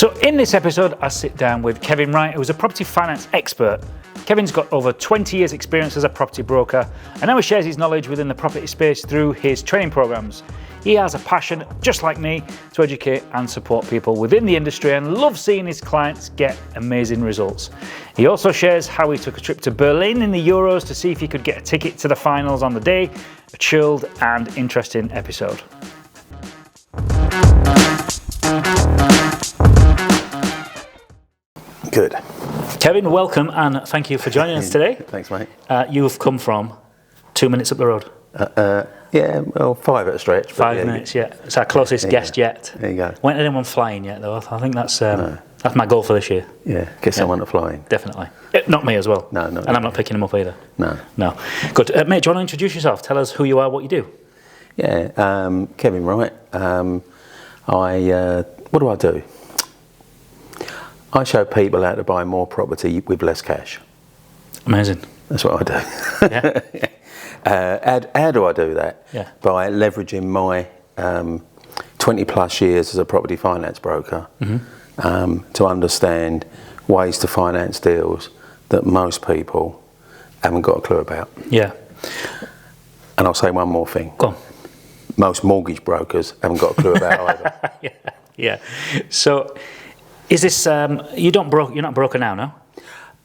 So in this episode, I sit down with Kevin Wright, who's a property finance expert. Kevin's got over 20 years experience as a property broker, and now he shares his knowledge within the property space through his training programs. He has a passion, just like me, to educate and support people within the industry and loves seeing his clients get amazing results. He also shares how he took a trip to Berlin in the Euros to see if he could get a ticket to the finals on the day. A chilled and interesting episode. Good. Kevin, welcome and thank you for joining us today. Thanks, mate. You have come from 2 minutes up the road. Yeah, well, 5 at a stretch. 5 minutes, yeah. It's our closest guest yet. There you go. Won't anyone flying yet, though? I think that's my goal for this year. Yeah, get someone to fly in. Definitely. Not me as well. No. And I'm not picking him up either. No. Good. Mate, do you want to introduce yourself? Tell us who you are, what you do. Yeah, Kevin Wright. What do I do? I show people how to buy more property with less cash. Amazing. That's what I do. Yeah. How do I do that? Yeah. By leveraging my 20 plus years as a property finance broker to understand ways to finance deals that most people haven't got a clue about. Yeah. And I'll say one more thing. Go on. Most mortgage brokers haven't got a clue about either. Yeah. So, is this you're not broker now, no?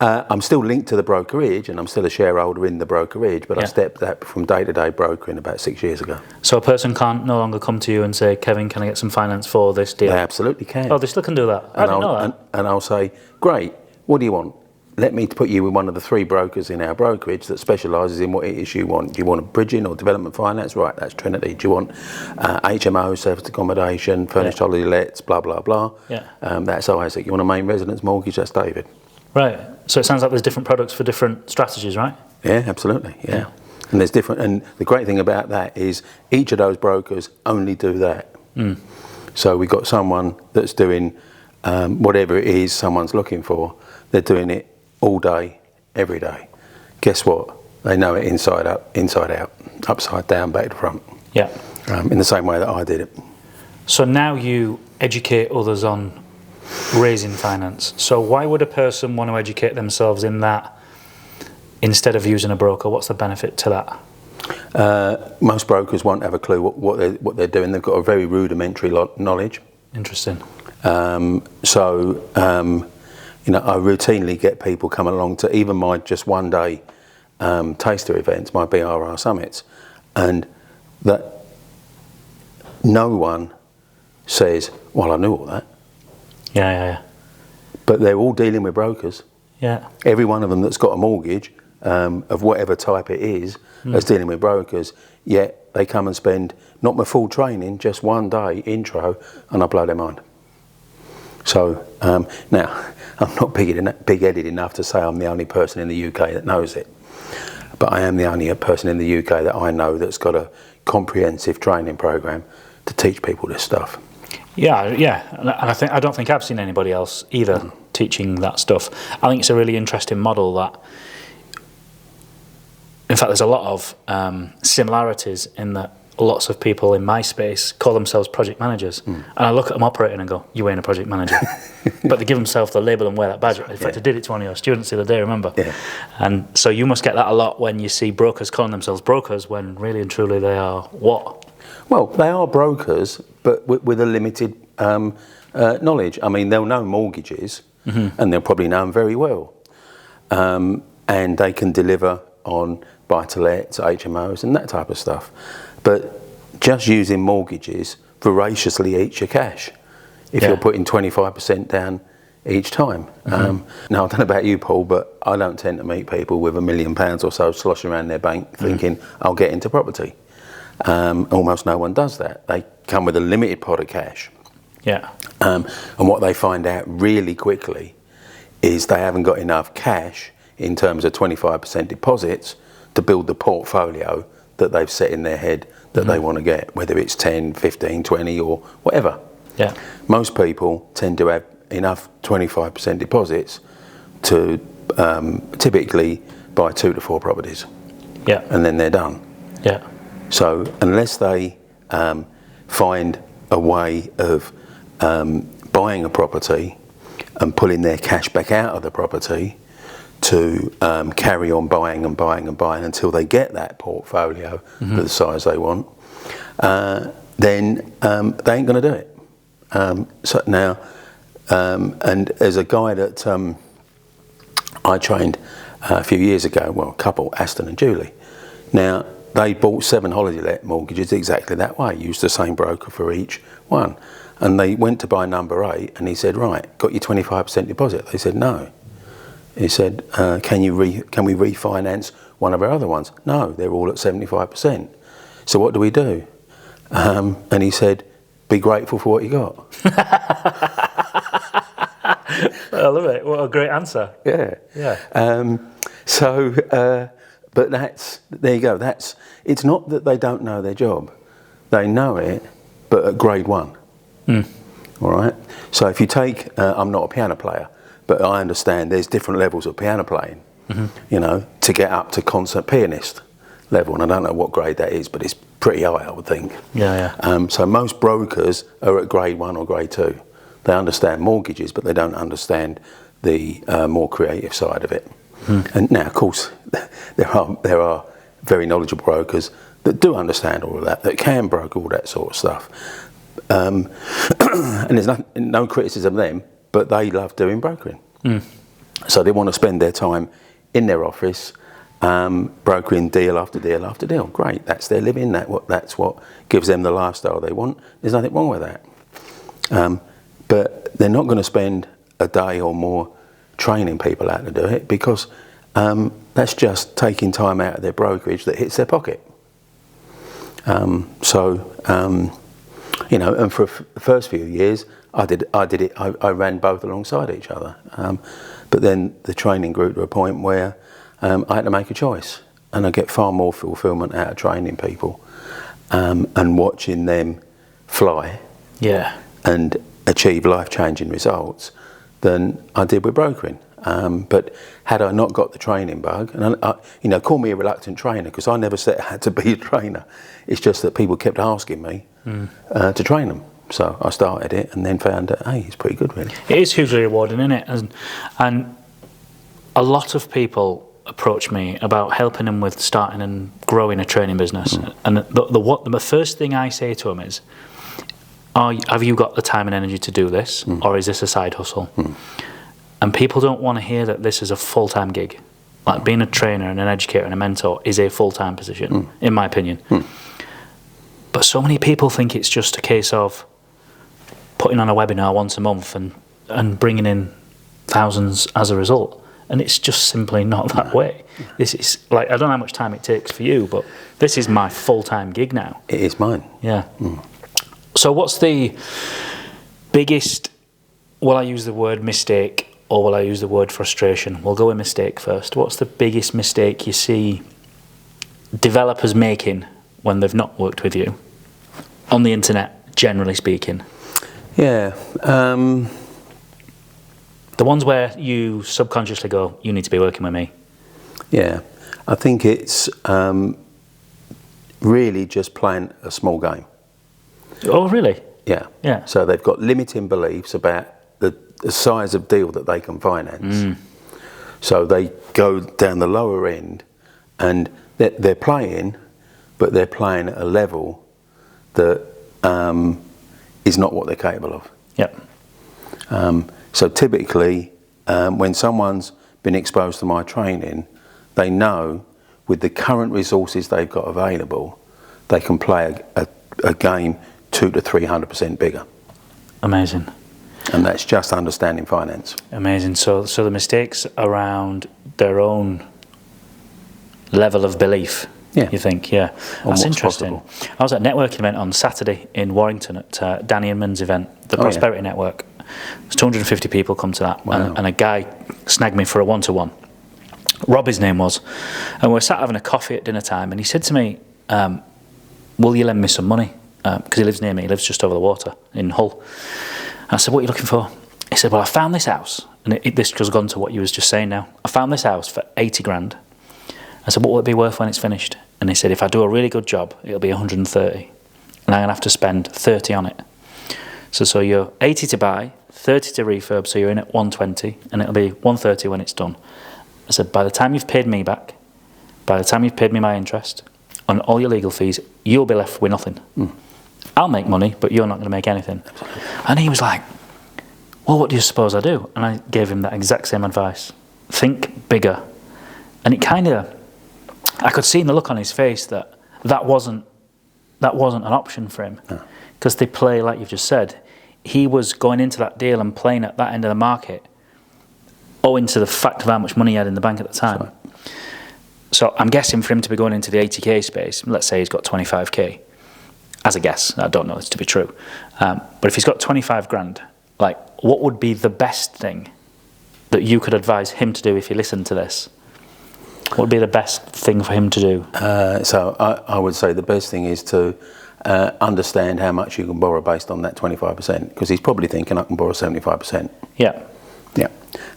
I'm still linked to the brokerage and I'm still a shareholder in the brokerage, but I stepped out from day-to-day brokering about 6 years ago. So a person can't no longer come to you and say, Kevin, can I get some finance for this deal? They absolutely can. Oh, they still can do that. I didn't know that. And I'll say, great, what do you want? Let me put you with one of the 3 brokers in our brokerage that specialises in what it is you want. Do you want a bridging or development finance? Right, that's Trinity. Do you want HMO, serviced accommodation, furnished holiday lets, blah, blah, blah? Yeah. That's Isaac. You want a main residence mortgage? That's David. Right. So it sounds like there's different products for different strategies, right? Yeah, absolutely. Yeah. And there's different. And the great thing about that is each of those brokers only do that. Mm. So we've got someone that's doing whatever it is someone's looking for. They're doing it all day, every day. Guess what? They know it inside out, upside down, back to front. Yeah. In the same way that I did it. So now you educate others on raising finance. So why would a person want to educate themselves in that instead of using a broker? What's the benefit to that? Most brokers won't have a clue what they're doing. They've got a very rudimentary knowledge. Interesting. I routinely get people coming along to even my just one day taster events, my BRR summits, and that no one says, well, I knew all that. Yeah. But they're all dealing with brokers. Yeah. Every one of them that's got a mortgage of whatever type it is is dealing with brokers, yet they come and spend not my full training, just one day intro, and I blow their mind. So now, I'm not big-headed enough to say I'm the only person in the UK that knows it, but I am the only person in the UK that I know that's got a comprehensive training program to teach people this stuff. Yeah, and I don't think I've seen anybody else either teaching that stuff. I think it's a really interesting model that, in fact, there's a lot of similarities in that lots of people in my space call themselves project managers. And I look at them operating and go, you ain't a project manager. But they give themselves the label and wear that badge. In fact, I did it to one of your students the other day, remember? Yeah. And so you must get that a lot when you see brokers calling themselves brokers when really and truly they are what? Well, they are brokers, but with a limited knowledge. I mean, they'll know mortgages, and they'll probably know them very well. And they can deliver on buy-to-lets, HMOs, and that type of stuff. But just using mortgages voraciously eats your cash if you're putting 25% down each time. Now, I don't know about you, Paul, but I don't tend to meet people with £1 million or so sloshing around their bank thinking, I'll get into property. Almost no one does that. They come with a limited pot of cash. Yeah. And what they find out really quickly is they haven't got enough cash in terms of 25% deposits to build the portfolio that they've set in their head that they want to get, whether it's 10, 15, 20 or whatever. Yeah. Most people tend to have enough 25% deposits to typically buy 2 to 4 properties. Yeah. And then they're done. Yeah. So unless they find a way of buying a property and pulling their cash back out of the property to carry on buying and buying and buying until they get that portfolio to the size they want, then they ain't going to do it. So now, and as a guy that I trained a few years ago, well, a couple, Aston and Julie. Now, they bought 7 holiday let mortgages exactly that way, used the same broker for each one. And they went to buy number 8, and he said, right, got your 25% deposit? They said, no. He said, can we refinance one of our other ones? No, they're all at 75%. So what do we do? And he said, be grateful for what you got. I love it. What a great answer. Yeah. But there you go. It's not that they don't know their job. They know it, but at grade 1. All right. So if you take, I'm not a piano player, but I understand there's different levels of piano playing, you know, to get up to concert pianist level. And I don't know what grade that is, but it's pretty high, I would think. So most brokers are at grade 1 or grade 2. They understand mortgages, but they don't understand the more creative side of it. And now, of course, there are very knowledgeable brokers that do understand all of that, that can broker all that sort of stuff. And there's no criticism of them, but they love doing brokering. So they want to spend their time in their office brokering deal after deal after deal. Great, that's their living. That's what gives them the lifestyle they want. There's nothing wrong with that. But they're not going to spend a day or more training people how to do it, because that's just taking time out of their brokerage that hits their pocket. You know, and for the first few years, I ran both alongside each other. But then the training grew to a point where I had to make a choice, and I get far more fulfilment out of training people and watching them fly and achieve life-changing results than I did with brokering. But had I not got the training bug, and you know, call me a reluctant trainer, because I never set out to be a trainer. It's just that people kept asking me to train them. So I started it and then found that, hey, it's pretty good, really. It is hugely rewarding, isn't it? And a lot of people approach me about helping them with starting and growing a training business. And the first thing I say to them is, have you got the time and energy to do this, or is this a side hustle? And people don't want to hear that this is a full-time gig. Like, being a trainer and an educator and a mentor is a full-time position, in my opinion. But so many people think it's just a case of putting on a webinar once a month and bringing in thousands as a result. And it's just simply not that way. This is, like, I don't know how much time it takes for you, but this is my full-time gig now. It is mine. Yeah. So what's the biggest, will I use the word mistake, or will I use the word frustration? We'll go with mistake first. What's the biggest mistake you see developers making when they've not worked with you on the internet, generally speaking? Yeah. The ones where you subconsciously go, you need to be working with me. Yeah. I think it's really just playing a small game. Oh, really? Yeah. Yeah. So they've got limiting beliefs about the size of deal that they can finance. So they go down the lower end, and they're playing, but they're playing at a level that is not what they're capable of. Yep. So typically, when someone's been exposed to my training, they know with the current resources they've got available, they can play a game 200 to 300% bigger. Amazing. And that's just understanding finance. Amazing. So the mistakes around their own level of belief, you think? Yeah. That's interesting. Possible. I was at a networking event on Saturday in Warrington at Danny Inman's event, the Prosperity Network. There's 250 people come to that. Wow. And a guy snagged me for a one-to-one. Rob, his name was. And we were sat having a coffee at dinner time, and he said to me, will you lend me some money? Because he lives near me. He lives just over the water in Hull. And I said, what are you looking for? He said, well, I found this house. And this has gone to what you was just saying now. I found this house for 80 grand. I said, what will it be worth when it's finished? And he said, if I do a really good job, it'll be 130. And I'm going to have to spend 30 on it. So you're 80 to buy, 30 to refurb, so you're in at 120, and it'll be 130 when it's done. I said, by the time you've paid me back, by the time you've paid me my interest, on all your legal fees, you'll be left with nothing. I'll make money, but you're not going to make anything. Absolutely. And he was like, well, what do you suppose I do? And I gave him that exact same advice. Think bigger. And it kind of, I could see in the look on his face that wasn't an option for him. Because they play, like you've just said, he was going into that deal and playing at that end of the market owing to the fact of how much money he had in the bank at the time. Right. So I'm guessing for him to be going into the 80k space, let's say he's got 25k, as a guess, I don't know this to be true, but if he's got 25 grand, like, what would be the best thing that you could advise him to do if he listened to this? What would be the best thing for him to do? So I would say the best thing is to understand how much you can borrow based on that 25%, because he's probably thinking I can borrow 75%. Yeah. Yeah.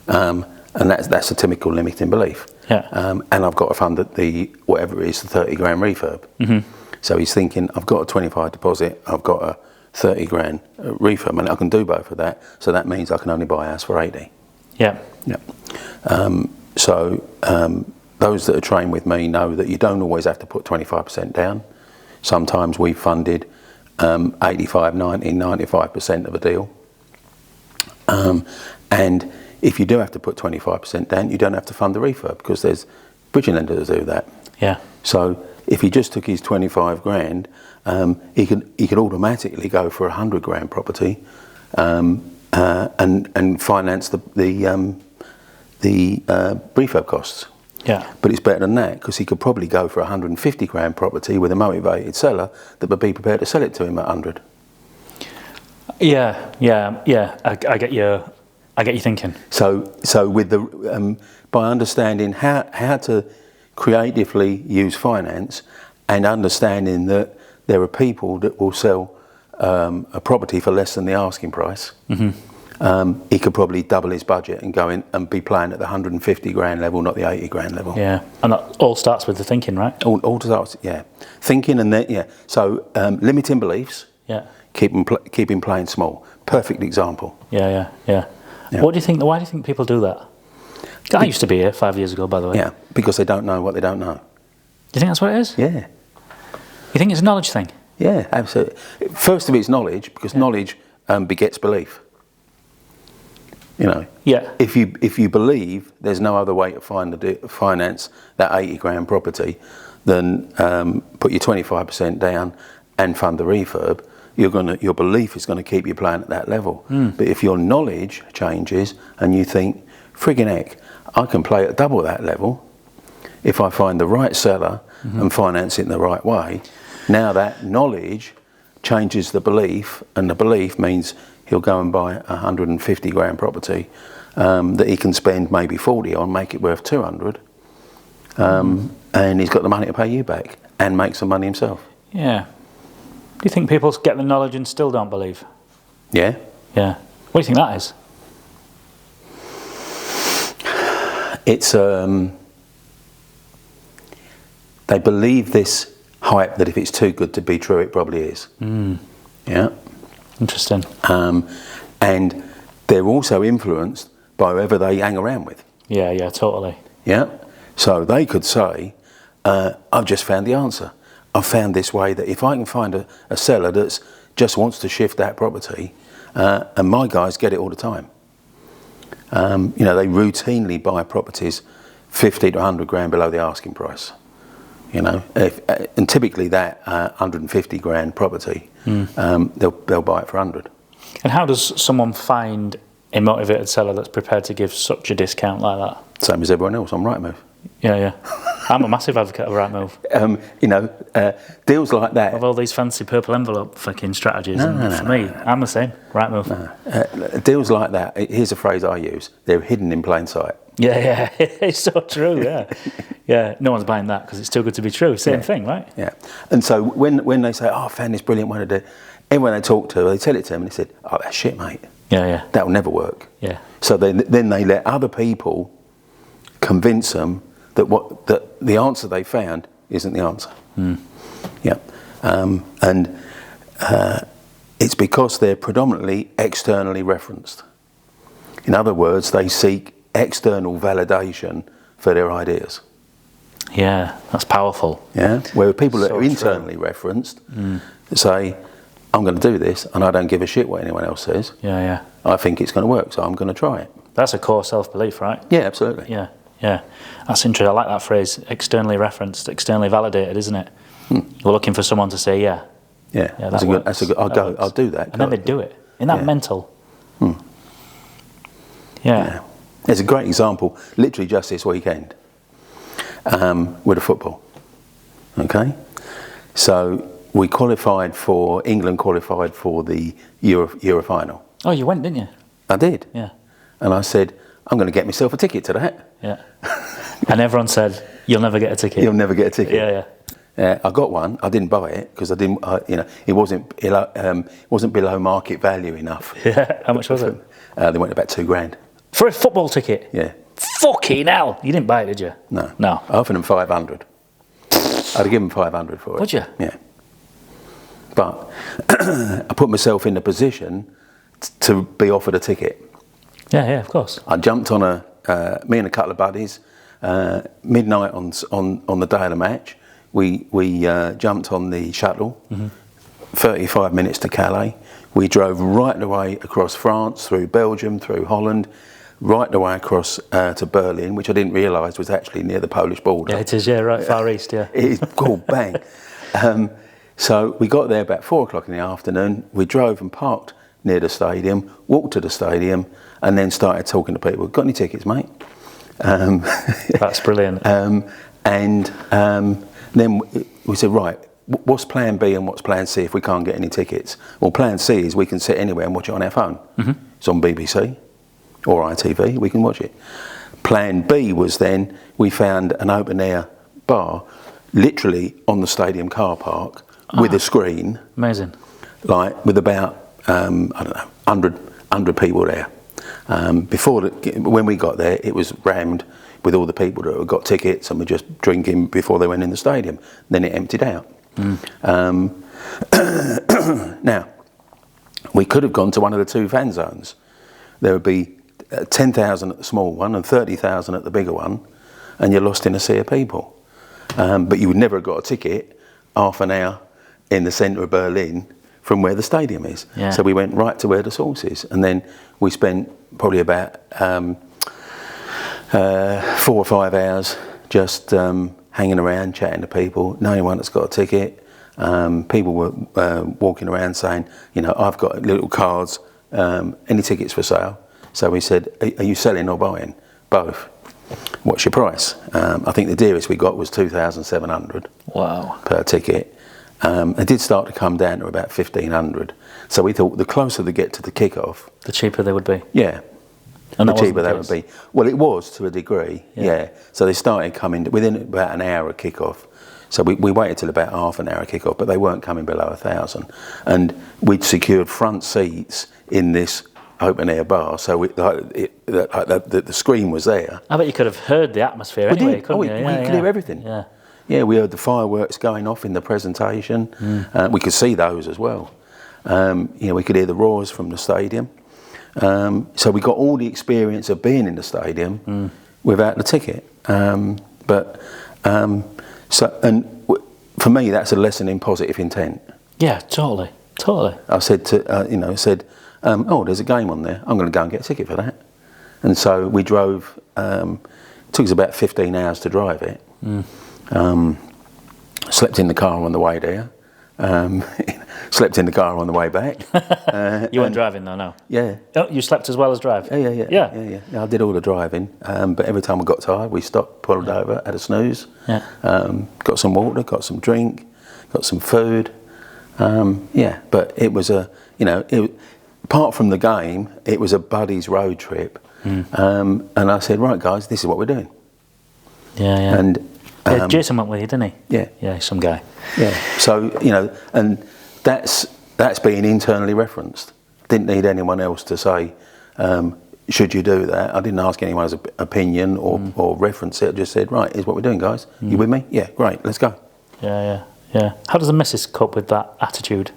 And that's a typical limiting belief. Yeah. And I've got to fund whatever it is, the 30 grand refurb. So he's thinking, I've got a 25 deposit, I've got a 30 grand refurb, and I can do both of that. So that means I can only buy a house for 80. Yeah. Yeah. Those that are trained with me know that you don't always have to put 25% down. Sometimes we've funded 85, 90, 95% of a deal. And if you do have to put 25% down, you don't have to fund the refurb, because there's bridging lenders that do that. Yeah. So if he just took his 25 grand, he could automatically go for a 100 grand property and finance the refurb costs. Yeah. But it's better than that, because he could probably go for a 150 grand property with a motivated seller that would be prepared to sell it to him at 100. Yeah. I get you thinking. So with the by understanding how to creatively use finance, and understanding that there are people that will sell a property for less than the asking price, he could probably double his budget and go in and be playing at the 150 grand level, not the 80 grand level. Yeah, and that all starts with the thinking, right? All starts, yeah. Thinking, and then, yeah. So limiting beliefs, yeah. Keep him playing small. Perfect example. Yeah. What do you think? Why do you think people do that? I used to be here 5 years ago, by the way. Yeah, because they don't know what they don't know. Do you think that's what it is? Yeah. You think it's a knowledge thing? Yeah, absolutely. First of it's knowledge, because knowledge begets belief. You know. Yeah. If you believe there's no other way to finance that 80 grand property than put your 25% down and fund the refurb, your belief is going to keep you playing at that level. But if your knowledge changes and you think, friggin' heck, I can play at double that level if I find the right seller and finance it in the right way. Now that knowledge changes the belief, and the belief means he'll go and buy a 150 grand property that he can spend maybe 40 on, make it worth 200, and he's got the money to pay you back and make some money himself. Yeah. Do you think people get the knowledge and still don't believe? Yeah. Yeah. What do you think that is? It's they believe this hype that if it's too good to be true, it probably is. Yeah. Interesting. And they're also influenced by whoever they hang around with. Yeah, totally. Yeah. So they could say, I've just found the answer. I've found this way that if I can find a seller that just wants to shift that property, and my guys get it all the time. They routinely buy properties 50 to 100 grand below the asking price. And typically that 150 grand property, they'll buy it for 100. And how does someone find a motivated seller that's prepared to give such a discount like that? Same as everyone else on Rightmove. Yeah. I'm a massive advocate of Rightmove. Deals like that. Of all these fancy purple envelope fucking strategies. For me, I'm the same. Rightmove. Deals like that, here's a phrase I use, they're hidden in plain sight. Yeah. It's so true, yeah. Yeah, no one's buying that because it's too good to be true. Same thing, right? Yeah. And so when they say, I found this brilliant one to do, everyone they talk to, they tell it to them and they said, oh, that's shit, mate. Yeah. That'll never work. Yeah. So then they let other people convince them that the answer they found isn't the answer. Yeah. it's because they're predominantly externally referenced. In other words, they seek external validation for their ideas. Yeah, that's powerful. Yeah, where people that So are internally referenced say, I'm going to do this and I don't give a shit what anyone else says. Yeah, yeah. I think it's going to work, so I'm going to try it. That's a core self-belief, right? Yeah, absolutely. Yeah, yeah. That's interesting. I like that phrase, externally referenced, externally validated, isn't it? You're looking for someone to say, yeah. Yeah, Yeah, that's a good. I'll do that. And then they do it. Isn't that mental? Yeah. There's a great example, literally just this weekend, with the football. Okay, so England qualified for the Euro final. Oh, you went, didn't you? I did. Yeah. And I said, I'm going to get myself a ticket to that. Yeah. And everyone said, you'll never get a ticket. You'll never get a ticket. Yeah, yeah. I got one. I didn't buy it because I didn't. It wasn't below market value enough. Yeah. How much was it? They went about £2,000. For a football ticket? Yeah. Fucking hell. You didn't buy it, did you? No. No. I offered them 500. I'd have given them 500 for it. Would you? Yeah. But I put myself in a position to be offered a ticket. Yeah, yeah, of course. I jumped on me and a couple of buddies, midnight on the day of the match. We jumped on the shuttle, 35 minutes to Calais. We drove right the way across France, through Belgium, through Holland, right the way across to Berlin, which I didn't realise was actually near the Polish border. Yeah, it is, yeah, right, far east, yeah. It is called bang. So we got there about 4 o'clock in the afternoon. We drove and parked near the stadium, walked to the stadium, and then started talking to people. Got any tickets, mate? That's brilliant. And then we said, right, what's plan B and what's plan C if we can't get any tickets? Well, plan C is we can sit anywhere and watch it on our phone. It's on BBC or ITV, we can watch it. Plan B was then we found an open air bar literally on the stadium car park with a screen. Amazing. Like with about, I don't know, 100 people there. When we got there, it was rammed with all the people that had got tickets and were just drinking before they went in the stadium. Then it emptied out. Now, we could have gone to one of the two fan zones. There would be 10,000 at the small one and 30,000 at the bigger one, and you're lost in a sea of people. But you would never have got a ticket half an hour in the centre of Berlin from where the stadium is. Yeah. So we went right to where the source is, and then we spent probably about 4 or 5 hours just hanging around, chatting to people. No one that's got a ticket. People were walking around saying, I've got little cards. Any tickets for sale? So we said, are you selling or buying? Both. What's your price? I think the dearest we got was 2,700. Wow. Per ticket. It did start to come down to about 1,500. So we thought the closer they get to the kick-off, The cheaper they would be. yeah, And the that wasn't cheaper the that would case. be. Well, it was to a degree, Yeah. yeah. So they started coming within about an hour of kick-off. So we waited till about half an hour of kick-off, but they weren't coming below 1,000. And we'd secured front seats in this open-air bar, so the screen was there. I bet you could have heard the atmosphere anyway, couldn't you? We could hear everything. Yeah. Yeah, we heard the fireworks going off in the presentation. We could see those as well. We could hear the roars from the stadium. So we got all the experience of being in the stadium without the ticket. For me, that's a lesson in positive intent. Yeah, totally. I said there's a game on there. I'm going to go and get a ticket for that. And so we drove. It took us about 15 hours to drive it. Slept in the car on the way there. Slept in the car on the way back. You weren't driving though, no? Yeah. Oh, you slept as well as drive? Yeah. I did all the driving. But every time I got tired, we stopped, pulled over, had a snooze. Yeah. Got some water, got some drink, got some food. But it was apart from the game, it was a buddies road trip. And I said, right guys, this is what we're doing. Yeah. And Jason went with you, didn't he? Yeah. Yeah, some guy. Yeah. So, and that's being internally referenced. Didn't need anyone else to say, should you do that? I didn't ask anyone's opinion or reference it. I just said, right, here's what we're doing, guys. You with me? Yeah, great, let's go. Yeah. How does the missus cope with that attitude?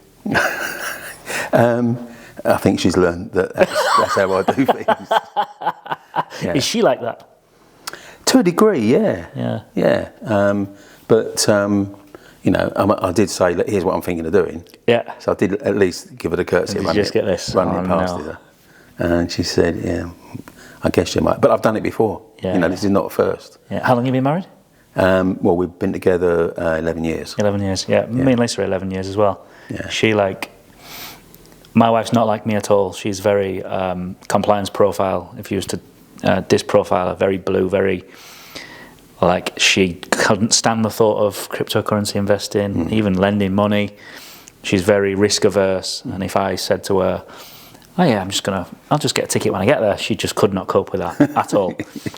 I think she's learned that's how I do things. Yeah. Is she like that? To a degree, yeah. Yeah. Yeah. But I did say, look, here's what I'm thinking of doing. Yeah. So I did at least give her the courtesy of running it past her. And she said, yeah, I guess you might. But I've done it before. Yeah, This is not a first. Yeah. How long have you been married? Well, we've been together 11 years. 11 years, yeah. Me and Lisa are 11 years as well. Yeah. My wife's not like me at all. She's very compliance profile. If you was to disprofile her, very blue, very, she couldn't stand the thought of cryptocurrency investing, even lending money. She's very risk averse. And if I said to her, oh yeah, I'll just get a ticket when I get there, she just could not cope with that at all.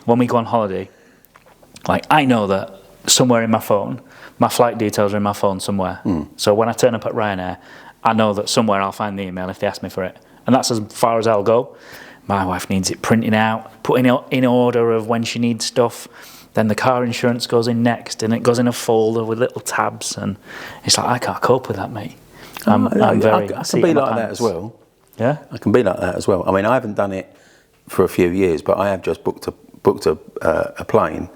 When we go on holiday, I know that somewhere in my phone, my flight details are in my phone somewhere. So when I turn up at Ryanair, I know that somewhere I'll find the email if they ask me for it. And that's as far as I'll go. My wife needs it printing out, putting it in order of when she needs stuff. Then the car insurance goes in next, and it goes in a folder with little tabs. And it's I can't cope with that, mate. I can be like that as well. Yeah? I can be like that as well. I mean, I haven't done it for a few years, but I have just booked a plane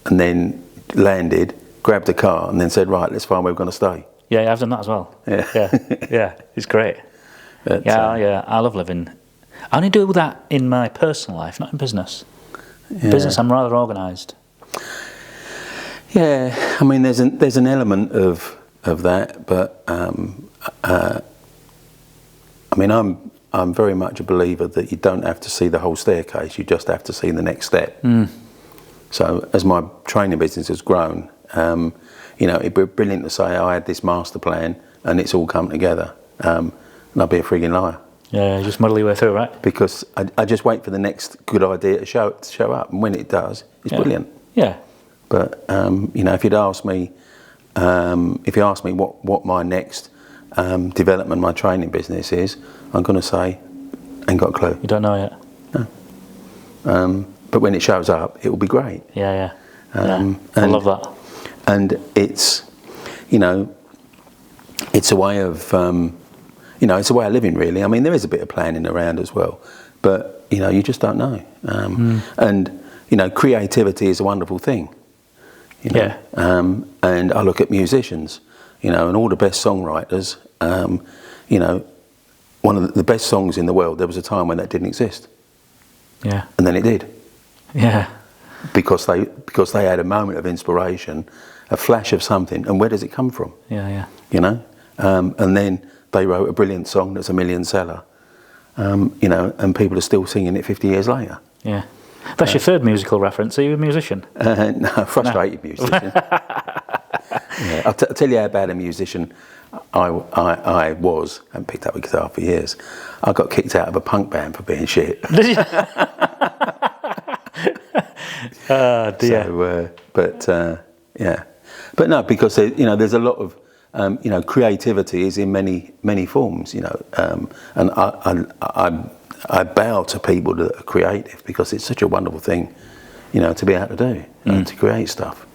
and then landed, grabbed a car, and then said, right, let's find where we're going to stay. Yeah, I've done that as well. Yeah, it's great. But, I love living. I only do that in my personal life, not in business. In business, I'm rather organised. Yeah, I mean, there's an element of that, but I mean, I'm very much a believer that you don't have to see the whole staircase; you just have to see the next step. So, as my training business has grown, it'd be brilliant to say I had this master plan and it's all come together, and I'd be a frigging liar. Yeah, just muddle your way through, right? Because I just wait for the next good idea to show up, and when it does, it's brilliant. Yeah. But if you'd asked me, what my next development, my training business is, I'm going to say, ain't got a clue. You don't know yet. No. But when it shows up, it will be great. Yeah. I love that. And it's, it's a way of, it's a way of living, really. I mean, there is a bit of planning around as well, but you just don't know. And creativity is a wonderful thing. And I look at musicians, and all the best songwriters. One of the best songs in the world. There was a time when that didn't exist. Yeah. And then it did. Yeah. Because they had a moment of inspiration, a flash of something, and where does it come from? Yeah. And then they wrote a brilliant song that's a million seller, and people are still singing it 50 years later. Yeah. That's your third musical reference. Are you a musician? No, frustrated musician. I'll tell you how bad a musician I was, and picked up a guitar for years. I got kicked out of a punk band for being shit. Did you? Oh dear. So, but no, because there's a lot of creativity is in many forms, and I bow to people that are creative because it's such a wonderful thing, to be able to do, to create stuff,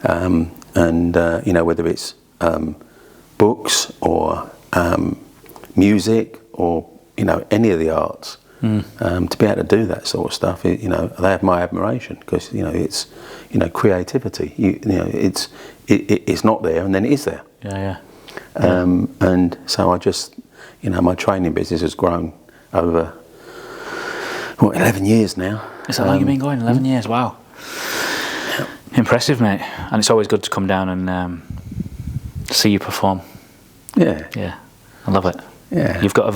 and whether it's books or music or any of the arts. To be able to do that sort of stuff, they have my admiration because it's creativity. It's not there and then it is there. Yeah. And so I just my training business has grown over 11 years now. Is that how long you've been going? 11 years. Wow. Impressive, mate. And it's always good to come down and see you perform. Yeah. I love it. Yeah. You've got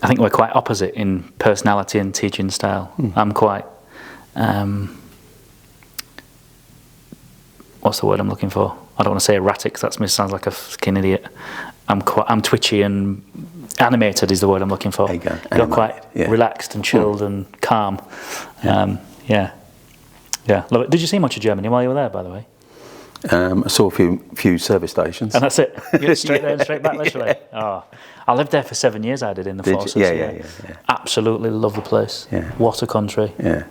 I think we're quite opposite in personality and teaching style. I'm quite, what's the word I'm looking for? I don't want to say erratic because that sounds like a fucking idiot. I'm twitchy and animated is the word I'm looking for. There you go. You're quite relaxed and chilled and calm. Love it. Did you see much of Germany while you were there, by the way? I saw a few service stations. And that's it? You get straight there and straight back, literally? Oh, I lived there for 7 years, I did, in the forces. Yeah. Absolutely love the place. Yeah. What a country. Yeah.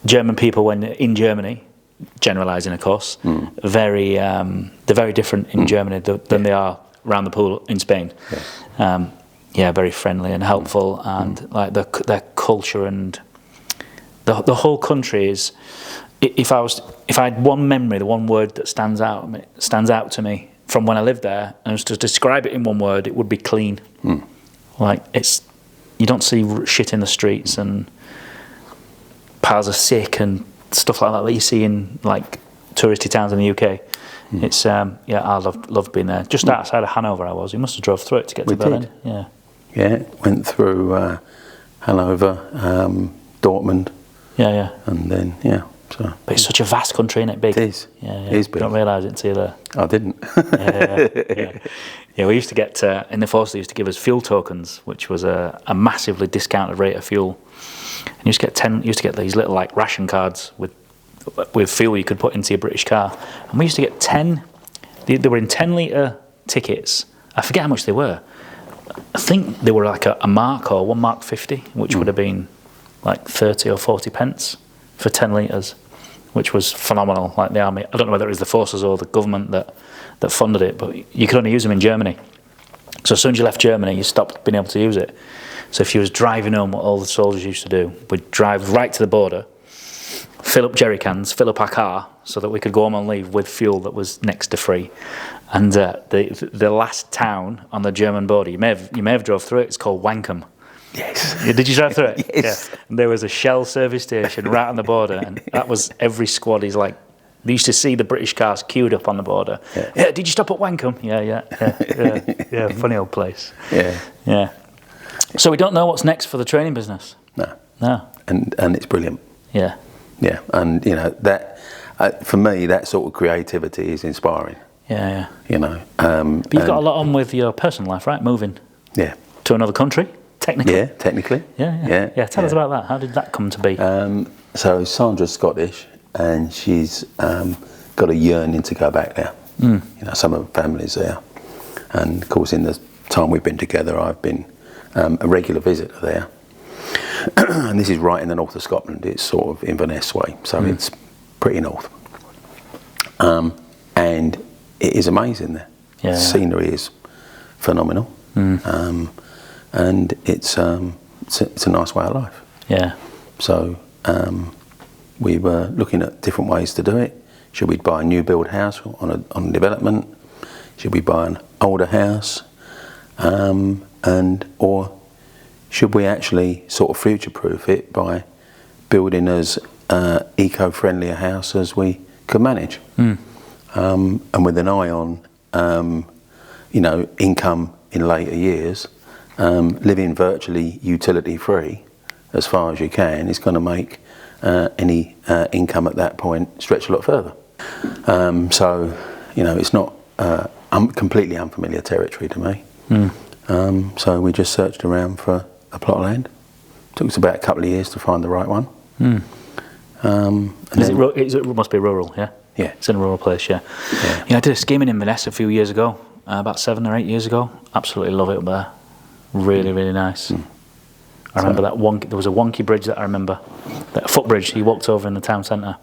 German people, when in Germany, generalising of course, they're very different in Germany than they are around the pool in Spain. Yeah, very friendly and helpful, and like their culture and the whole country is. If I had one memory, the one word that stands out to me from when I lived there, and was to describe it in one word, it would be clean. Like you don't see shit in the streets, and piles are sick and stuff like that you see in like touristy towns in the UK. It's I loved being there. Just outside of Hanover, I was. You must have drove through it to get to Berlin. Did. Yeah, went through Hanover, Dortmund. Yeah. And then So. But it's such a vast country, isn't it? Big. It is. It is big. You don't realise it until you're there. I didn't. Yeah, we used to get in the force. They used to give us fuel tokens, which was a massively discounted rate of fuel. And you used to get these little like ration cards with fuel you could put into your British car. And we used to get 10. They were in 10-litre tickets. I forget how much they were. I think they were like a mark or £1.50, which would have been like 30 or 40 pence for 10 litres, which was phenomenal. Like the army, I don't know whether it was the forces or the government that funded it, but you could only use them in Germany. So as soon as you left Germany, you stopped being able to use it. So if you was driving home, what all the soldiers used to do, we'd drive right to the border, fill up jerry cans, fill up our car, so that we could go home and leave with fuel that was next to free. And the last town on the German border, you may have drove through it. It's called Wankum. Yes. Did you drive through it? Yes. Yeah. And there was a Shell service station right on the border, and that was every squad. Is like they used to see the British cars queued up on the border. Yeah. Did you stop at Wankum? Yeah. Funny old place. Yeah. So we don't know what's next for the training business. No. And it's brilliant. Yeah. And that for me, that sort of creativity is inspiring. Yeah. But you've got a lot on with your personal life, right? Moving. Yeah. To another country, technically. Yeah, technically. Yeah. Tell us about that. How did that come to be? So Sandra's Scottish, and she's got a yearning to go back there. Some of her family's there, and of course, in the time we've been together, I've been a regular visitor there. And this is right in the north of Scotland. It's sort of Inverness way, so it's pretty north. And it is amazing there. Yeah. The scenery is phenomenal, and it's a nice way of life. Yeah. So we were looking at different ways to do it. Should we buy a new build house on a development? Should we buy an older house? Or should we actually sort of future-proof it by building as eco-friendly a house as we could manage? And with an eye on, income in later years, living virtually utility-free as far as you can is going to make any income at that point stretch a lot further. So, it's not completely unfamiliar territory to me. So we just searched around for a plot of land. Took us about a couple of years to find the right one. It must be rural, yeah? Yeah. It's in a rural place, yeah. I did a scheme in Inverness a few years ago, about 7 or 8 years ago. Absolutely love it up there. Really, really nice. I remember there was a wonky bridge that I remember, that footbridge you walked over in the town centre.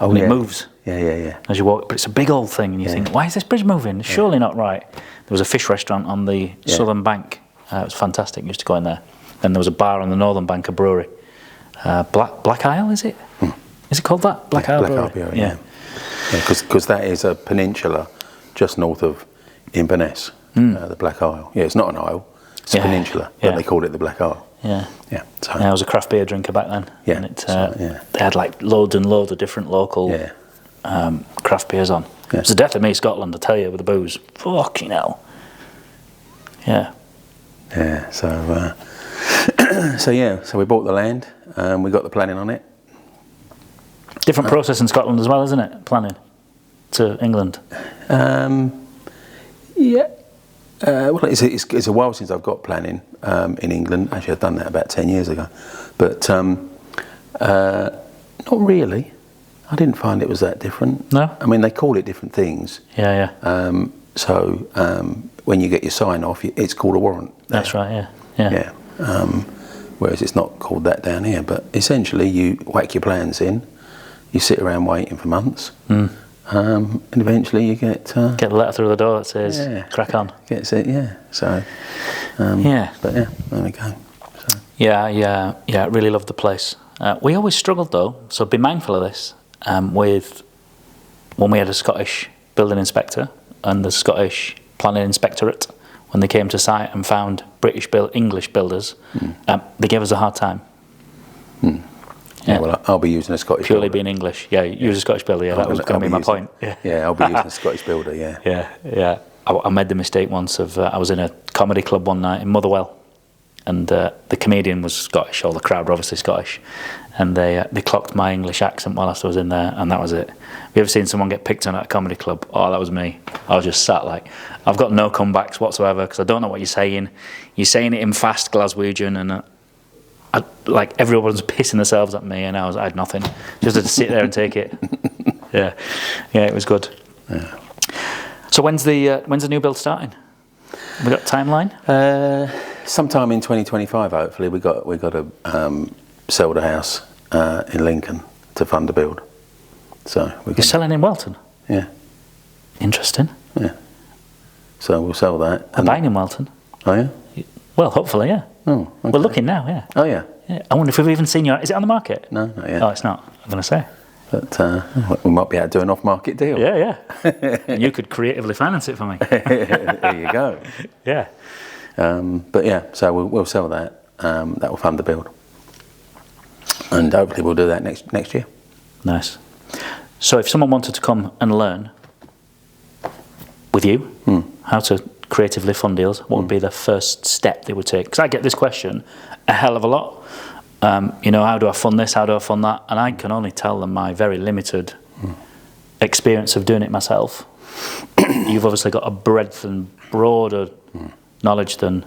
Oh, and it moves. Yeah. As you walk, but it's a big old thing, and you think, why is this bridge moving? It's surely not right. There was a fish restaurant on the southern bank. It was fantastic. Used to go in there. Then there was a bar on the northern bank, a brewery. Black Isle, is it? Is it called that? Black Isle Brewery? Yeah. Because that is a peninsula just north of Inverness, the Black Isle. Yeah, it's not an isle, it's a peninsula, but they called it the Black Isle. So I was a craft beer drinker back then. And they had like loads and loads of different local craft beers on. It was the death of me, Scotland, I tell you, with the booze. Fucking hell. Yeah. So we bought the land, we got the planning on it. Different process in Scotland as well, isn't it? Planning to England. Well, it's a while since I've got planning in England. Actually, I've done that about 10 years ago, but not really. I didn't find it was that different. No. I mean, they call it different things. So when you get your sign off, it's called a warrant. That's right. Yeah. Whereas it's not called that down here. But essentially, you whack your plans in. You sit around waiting for months, and eventually you get Get the letter through the door that says, crack on. Gets it, yeah. So, But yeah, there we go. So. Yeah, really loved the place. We always struggled though, so be mindful of this, with when we had a Scottish building inspector and the Scottish planning inspectorate, when they came to site and found English builders, they gave us a hard time. Yeah, well, I'll be using a Scottish purely builder. being English. Yeah, use a Scottish builder. Yeah, that was going to be my point. Yeah, I'll be using a Scottish builder. Yeah. Yeah. I made the mistake once of I was in a comedy club one night in Motherwell, and the comedian was Scottish, or the crowd were obviously Scottish, and they clocked my English accent whilst I was in there, and that was it. Have you ever seen someone get picked on at a comedy club? Oh, that was me. I was just sat like, I've got no comebacks whatsoever because I don't know what you're saying. You're saying it in fast Glaswegian, and like everyone's pissing themselves at me, and I had nothing. Just had to sit there and take it. Yeah, it was good. Yeah. So when's the new build starting? Have we got a timeline? Sometime in 2025, hopefully. We got to sell the house in Lincoln to fund the build. So you're selling in Welton? Yeah. Interesting. Yeah. So we'll sell that. I'm buying in Welton. Oh yeah. Well, hopefully, yeah. Oh. Okay. We're looking now, yeah. Oh yeah. I wonder if we've even seen is it on the market? No, not yet. Oh, it's not. I'm going to say. But we might be able to do an off-market deal. Yeah. And you could creatively finance it for me. There you go. Yeah. But yeah, so we'll sell that. That will fund the build, and hopefully we'll do that next year. Nice. So if someone wanted to come and learn with you how to creatively fund deals, what would be the first step they would take? Because I get this question a hell of a lot. How do I fund this? How do I fund that? And I can only tell them my very limited experience of doing it myself. You've obviously got a breadth and broader knowledge than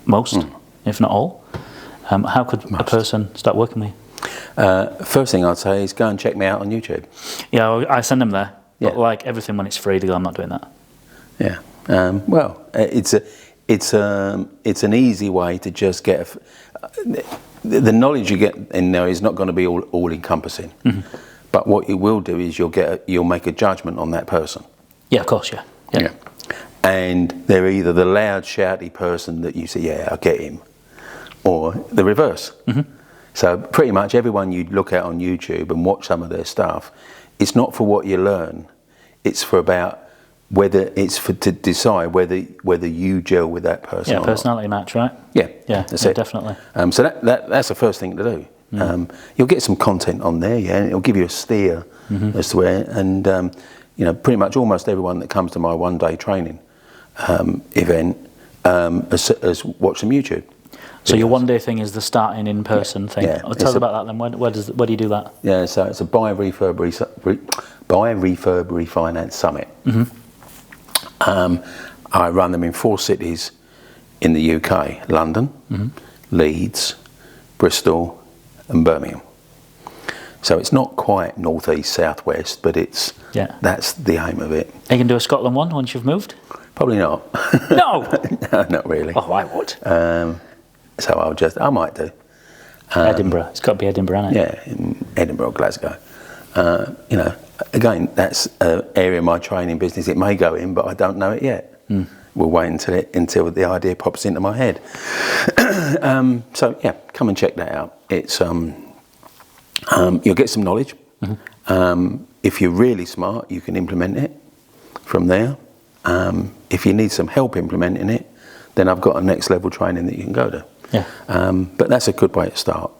most, if not all. How could a person start working with you? First thing I'd say is go and check me out on YouTube. Yeah, I send them there. But Yeah. like everything, when it's free, they go, I'm not doing that. Yeah. Well, it's an easy way to just get the knowledge you get in there is not going to be all encompassing. But what you will do is you'll make a judgment on that person. Yeah, of course, yeah. And they're either the loud, shouty person that you say, yeah, I get him, or the reverse. So pretty much everyone you look at on YouTube and watch some of their stuff, it's not for what you learn, it's for about to decide whether you gel with that person. Yeah, or personality not. match, right? Yeah, That's it. Definitely. So that's the first thing to do. You'll get some content on there, and it'll give you a steer as to where. And pretty much almost everyone that comes to my one-day training event has watched some YouTube. So your one-day thing is the starting in-person thing. Yeah. Tell us about that then. Where do you do that? Yeah, so it's a buy, refurb, refinance summit. I run them in 4 cities in the UK: London, Leeds, Bristol, and Birmingham. So it's not quite northeast, southwest, but that's the aim of it. Are you going to do a Scotland one once you've moved? Probably not. No. No, not really. Oh, I would. So I might do. Edinburgh. It's got to be Edinburgh, hasn't it? Yeah, in Edinburgh, Glasgow. Again, that's an area of my training business. It may go in, but I don't know it yet. We'll wait until the idea pops into my head. So yeah, come and check that out. It's you'll get some knowledge. If you're really smart, you can implement it from there. If you need some help implementing it, then I've got a next level training that you can go to. Yeah. But that's a good way to start.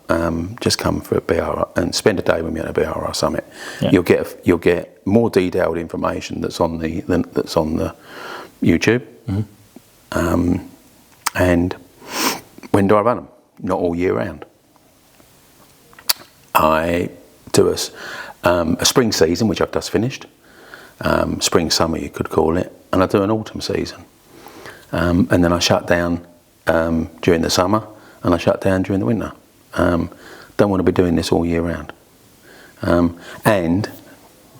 Just come for a BRR and spend a day with me at a BRR summit. Yeah. You'll get more detailed information that's on the YouTube. And when do I run them? Not all year round. I do a spring season, which I've just finished. Spring summer, you could call it, and I do an autumn season. And then I shut down during the summer, and I shut down during the winter. Don't want to be doing this all year round. And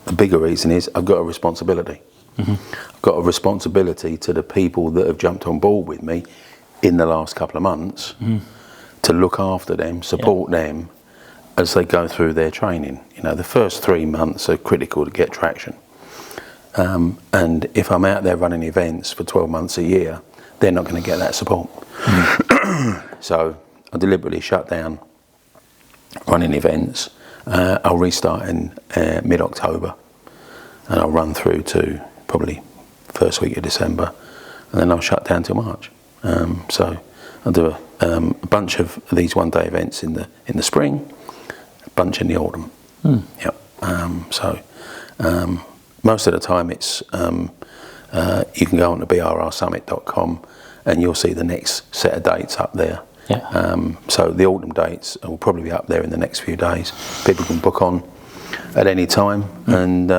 the bigger reason is I've got a responsibility. I've got a responsibility to the people that have jumped on board with me in the last couple of months to look after them, support them as they go through their training. The first 3 months are critical to get traction. And if I'm out there running events for 12 months a year, they're not going to get that support. So I deliberately shut down running events. I'll restart in mid-October, and I'll run through to probably first week of December, and then I'll shut down till March. So I'll do a bunch of these one-day events in the spring, a bunch in the autumn. Yep. Most of the time it's you can go on to brrsummit.com and you'll see the next set of dates up there. Yeah. So the autumn dates will probably be up there in the next few days. People can book on at any time and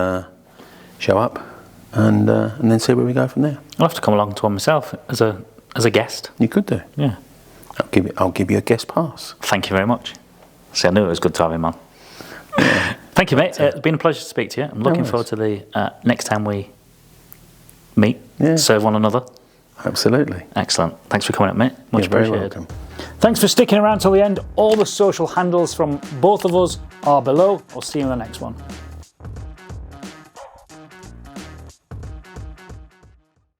show up and then see where we go from there. I'll have to come along to one myself as a guest. You could do. Yeah. I'll give you a guest pass. Thank you very much. See, I knew it was good to have him on. Thank you, mate. It's been a pleasure to speak to you. I'm looking forward to the next time we meet, serve one another. Absolutely. Excellent. Thanks for coming up, mate. Much You're very appreciated. welcome. Thanks for sticking around till the end. All the social handles from both of us are below. I'll see you in the next one.